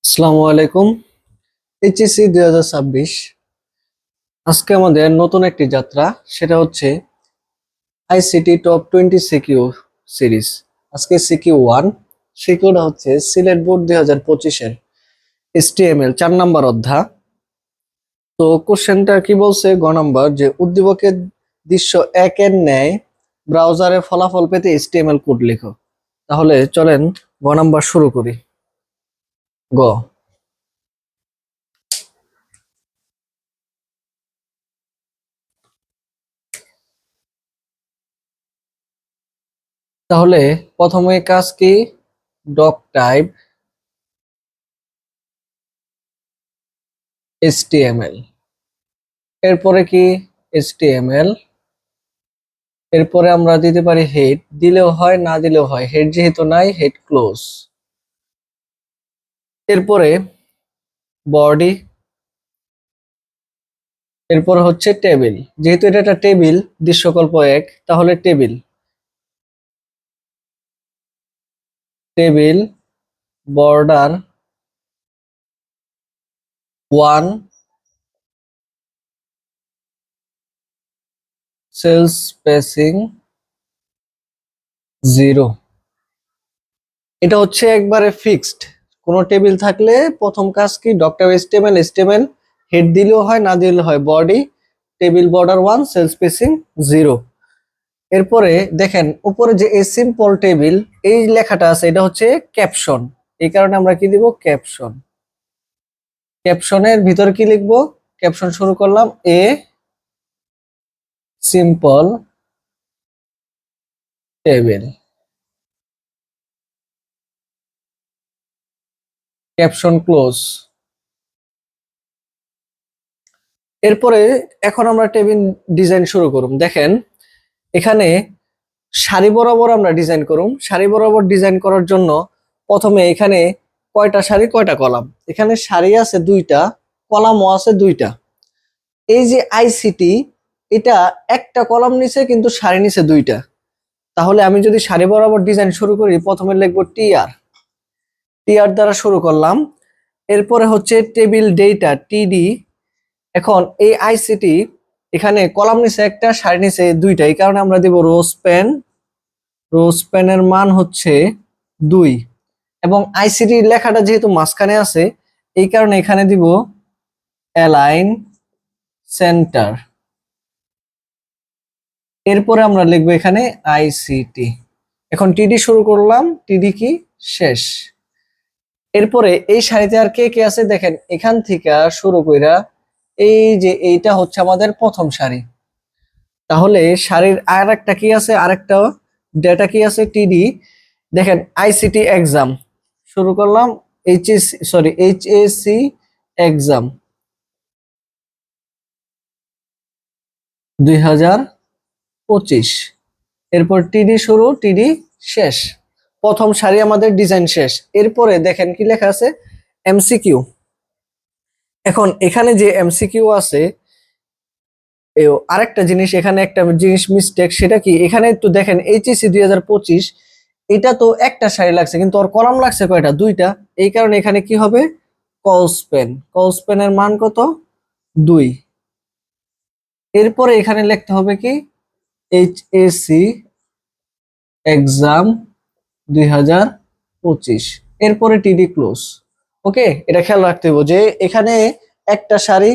আসসালামু আলাইকুম। এইচএসসি 2026 আজকে আমাদের নতুন একটি যাত্রা, সেটা হচ্ছে আইসিটি টপ 20 সিকিউ সিরিজ। আজকে সিকিউ 1, সিকিউটা হচ্ছে সিলেট বোর্ড 2025-এর HTML 4 নম্বর অধ্যায়। তো কোশ্চেনটা কি বলছে, গ নাম্বার, যে উদ্দীপকের দৃশ্য 1-এর ন্যায় ব্রাউজারে ফলাফল পেতে HTML কোড লেখো। তাহলে চলেন গ নাম্বার শুরু করি। গ, তাহলে প্রথমে কাজ কি, ডক টাইপ HTML, এরপরে কি HTML, এরপরে আমরা দিতে পারি হেড, দিলেও হয় না দিলেও হয়, হেড যেহেতু নাই হেড ক্লোজ। এরপরে বডি, এরপরে হচ্ছে টেবিল, যেহেতু এটা একটা টেবিল দৃশ্যকল্প 1, তাহলে table, table border 1, sell spacing 0। এটা হচ্ছে একবারে ফিক্সড। কোনো টেবিল থাকলে প্রথম কাজ কি, ডক্টর HTML, HTML হেড দিলেও হয় না দিলেও হয়, body table border 1, sell spacing 0। এরপরে দেখেন উপরে যে এ সিম্পল টেবিল এই লেখাটা আছে, এটা হচ্ছে ক্যাপশন। এই কারণে আমরা কি দিব, ক্যাপশন। ক্যাপশনের ভিতরে কি লিখবো, ক্যাপশন শুরু করলাম, a simple table, caption close. এরপরে এখন আমরা টেবিল ডিজাইন শুরু করুম। দেখেন এখানে সারি বরাবর আমরা ডিজাইন করুম। সারি বরাবর ডিজাইন করার জন্য প্রথমে এখানে কয়টা সারি কয়টা কলাম, এখানে সারি আছে 2টা, কলামও আছে 2টা। এই যে আইসিটি, এটা একটা কলাম নিচে কিন্তু সারি নিচে 2টা। তাহলে আমি যদি সারি বরাবর ডিজাইন শুরু করি, প্রথমে লিখবো টিআর, টিআর দ্বারা শুরু করলাম। এরপরে হচ্ছে টেবিল ডেটা টিডি। এখন এই আইসিটি এখানে কলাম নিচে একটা সারি নিচে 2টা, এই কারণে আমরা দেব রো স্প্যান, রো স্প্যানের মান হচ্ছে 2। এবং আইসিটি লেখাটা যেহেতু মাঝখানে আছে, এই কারণে এখানে দিব অ্যালাইন সেন্টার। এরপরে আমরা লিখবো এখানে আইসিটি। এখন টিডি শুরু করলাম, টিডি কি শেষ। এরপরে এই সারিতে আর কে কে আছে দেখেন, এখান থেকে শুরু কইরা এই যে এইটা হচ্ছে আমাদের প্রথম সারি। তাহলে সারির আর একটা কি আছে, আরেকটা ডেটা কি আছে, টিডি। দেখেন আইসিটি এক্সাম শুরু করলাম, এইচএসসি এক্সাম 2025। এরপর টিডি শুরু, টিডি শেষ। প্রথম সারি আমাদের ডিজাইন শেষ। এরপরে দেখেন কি লেখা আছে, এমসিকিউ। এখন এখানে যে এমসিকিউ আছে, আরেকটা জিনিস, এখানে একটা জিনিস মিস্টেক, সেটা কি, এখানে একটু দেখেন এইচএসসি 2025, এটা তো একটা সারি লাগছে কিন্তু ওর কলাম লাগছে কয়টা, 2টা। এই কারণে এখানে কি হবে, কলস্পেন, কলস্পেনের মান কত, 2। এরপরে এখানে লিখতে হবে কি, এইচএসসি এক্সাম 2025, এরপরে টিডি ক্লোজ। ওকে, এটা খেয়াল রাখতে হবে যে এখানে একটা সারি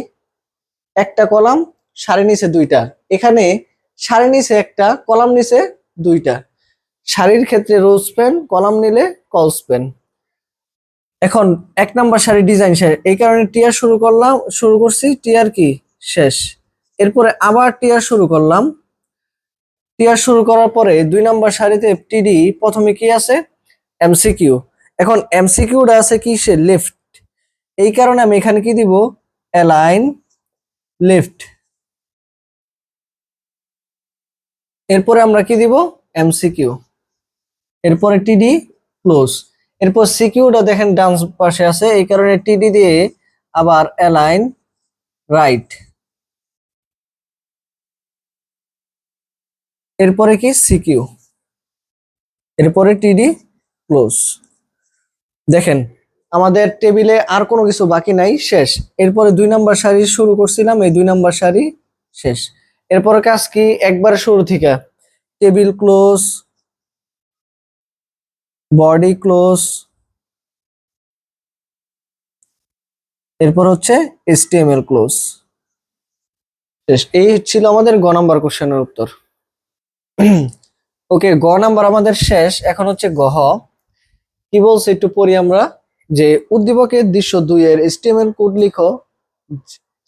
একটা কলাম, সারি নিচে 2টা, এখানে সারি নিচে একটা কলাম নিচে 2টা। সারির ক্ষেত্রে রো স্প্যান, কলাম নিলে কল স্প্যান। এখন 1 নম্বর সারি ডিজাইন শেষ, এই কারণে টিআর শুরু করছি, টিআর কি শেষ। এরপরে আবার টিআর শুরু করলাম, টিআর শুরু করার পরে 2 নম্বর সারিতে টিডি প্রথমে কি আছে, এমসিকিউ। এখন এমসিকিউটা আছে কি, সে লেফট, এই কারণে আমি এখানে কি দিব, অ্যালাইন লেফট। এরপরে আমরা কি দিব, এমসিকিউ, এরপরে টিডি ক্লোজ। এরপর সিকিউটা দেখেন ডান পাশে আছে, এই কারণে টিডি দিয়ে আবার অ্যালাইন রাইট। এরপরে কি সিকিউ, এরপরে টিডি ক্লোজ। দেখেন আমাদের টেবিলে আর কোনো কিছু বাকি নাই, শেষ। এরপরে 2 নাম্বার সারি শুরু করছিলাম, এই 2 নাম্বার সারি শেষ। এরপরে কাজ কি, একবারে শুরু থেকে টেবিল ক্লোজ, বডি ক্লোজ, এরপর হচ্ছে HTML ক্লোজ, শেষ। এই ছিল আমাদের গ নাম্বার কোশ্চেনের উত্তর। ওকে, গ নাম্বার আমাদের শেষ। এখন হচ্ছে গহ। কি বলছে একটু পড়ি আমরা, যে উদ্দীপকের দৃশ্য 2 এর HTML কোড লিখো।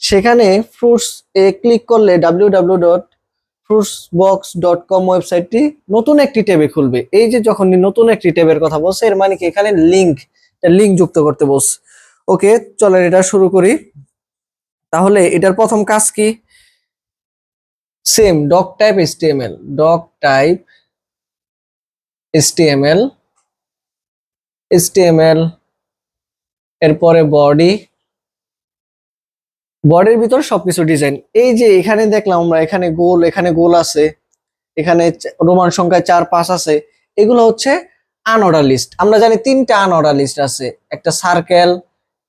সেখানে ফ্রুটস এ ক্লিক করলে www.fruitsbox.com ওয়েবসাইটটি নতুন একটি ট্যাবে খুলবে। এই যে যখন নতুন একটি ট্যাবের কথা বলছে, এর মানে কি এখানে লিংক যুক্ত করতে বলছে। ওকে, চলেন এটা শুরু করি। তাহলে এটার প্রথম কাজ কি, সেম ডক টাইপ HTML, এরপরে বডির ভিতর সবকিছু ডিজাইন। এই যে এখানে দেখলাম আমরা, এখানে গোল আছে, এখানে রোমান সংখ্যায় 4 5 আছে। এগুলো হচ্ছে আনঅর্ডার লিস্ট। আমরা জানি 3টা আনঅর্ডার লিস্ট আছে, একটা সার্কেল,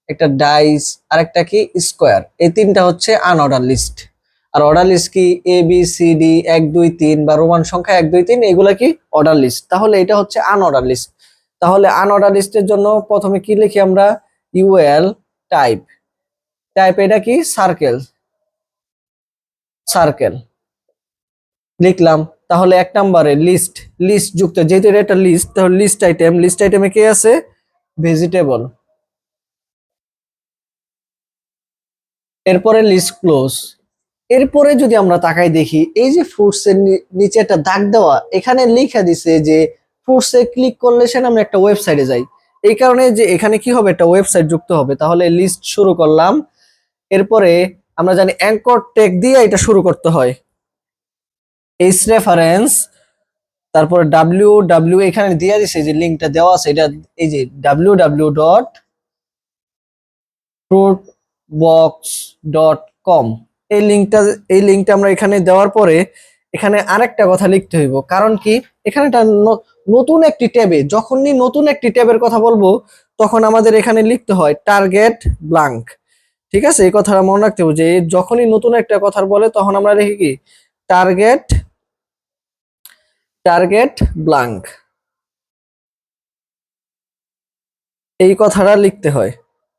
একটা ডাইস, আর একটা কি স্কোয়ার। এই 3টা হচ্ছে আনঅর্ডার লিস্ট। আর অর্ডার লিস্ট কি, ABCD 1 2 3 বা রোমান সংখ্যা 1 2 3, এগুলা কি অর্ডার লিস্ট। তাহলে এটা হচ্ছে আনঅর্ডার লিস্ট। তাহলে আনঅর্ডার লিস্টের জন্য প্রথমে কি লিখি আমরা, UL টাইপ এটা কি সার্কেল লিখলাম। তাহলে 1 নম্বরে লিস্ট যুক্ত, যেহেতু এটা একটা লিস্ট, তাহলে লিস্ট আইটেমে কি আছে, ভেজিটেবল। এরপরে লিস্ট ক্লোজ। এরপরে যদি আমরা তাকাই দেখি, এই যে ফ্রুটস এর নিচে একটা দাগ দেওয়া, এখানে লেখা দিছে যে ফ্রুটস এ ক্লিক করলে সে আমরা একটা ওয়েবসাইটে যাই। এই কারণে যে এখানে কি হবে, একটা ওয়েবসাইট যুক্ত হবে। তাহলে লিস্ট শুরু করলাম। এরপরে আমরা জানি অ্যাঙ্কর ট্যাগ দিয়ে এটা শুরু করতে হয়, এইচ রেফারেন্স, তারপর www, এখানে দিয়ে দিছে যে লিংকটা দেওয়া আছে, এটা এই যে www.fruitbox.com। এই লিংকটা আমরা এখানে দেওয়ার পরে এখানে আরেকটা কথা লিখতে হইব। কারণ কি, এখানে একটা নতুন একটি ট্যাবে, যখনই নতুন একটি ট্যাবের কথা বলবো, তখন আমাদের এখানে লিখতে হয় টার্গেট ব্ল্যাঙ্ক। ঠিক আছে, এই কথাটা মনে রাখতে হবে যে যখনই নতুন একটা কথা বলে, তখন আমরা লিখি কি, টার্গেট টার্গেট ব্ল্যাঙ্ক, এই কথাটা লিখতে হয়।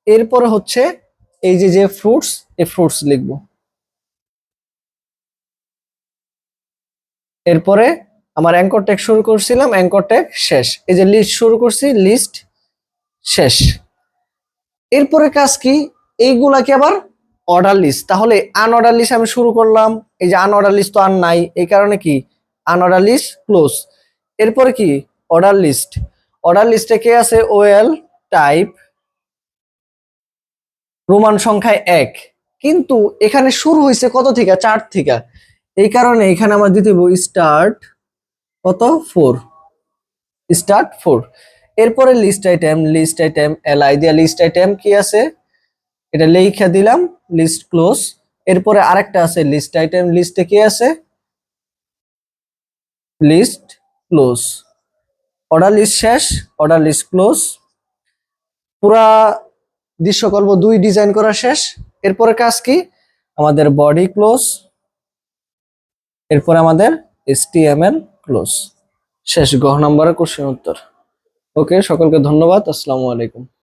এরপরে হচ্ছে এই যে ফ্রুটস, এই ফ্রুটস লিখবো। এরপরে আমার অ্যাঙ্কর ট্যাগ শুরু করছিলাম, অ্যাঙ্কর ট্যাগ শেষ। এই যে লিস্ট শুরু করছি, লিস্ট শেষ। এরপরে কাজ কি, এইগুলাকে আবার অর্ডার লিস্ট। তাহলে আনঅর্ডার লিস্ট আমি শুরু করলাম, এই যে আনঅর্ডার লিস্ট তো আর নাই, এই কারণে কি আনঅর্ডার লিস্ট ক্লোজ। এরপরে কি অর্ডার লিস্টে কে আছে, ওএল টাইপ রোমান সংখ্যায় 1, কিন্তু এখানে শুরু হয়েছে কত থেকে, 4 থেকে। এই কারণে এখানে আমরা দিতে হবে স্টার্ট কত, 4। এরপরে লিস্ট আইটেম এলআই দিয়া লিস্ট আইটেম কি আছে, এটা লেখা দিলাম, লিস্ট ক্লোজ। এরপরে আরেকটা আছে লিস্ট আইটেম, লিস্টে কি আছে, লিস্ট ক্লোজ। অর্ডার লিস্ট শেষ, অর্ডার লিস্ট ক্লোজ। পুরা দৃশ্যকল্প 2 ডিজাইন করা শেষ। এরপরে কাজ কি, আমাদের বডি ক্লোজ, এরপরে আমাদের HTML ক্লোজ, শেষ। গ নম্বরের কোশ্চেন উত্তর। ওকে, সকলকে ধন্যবাদ। আসসালামু আলাইকুম।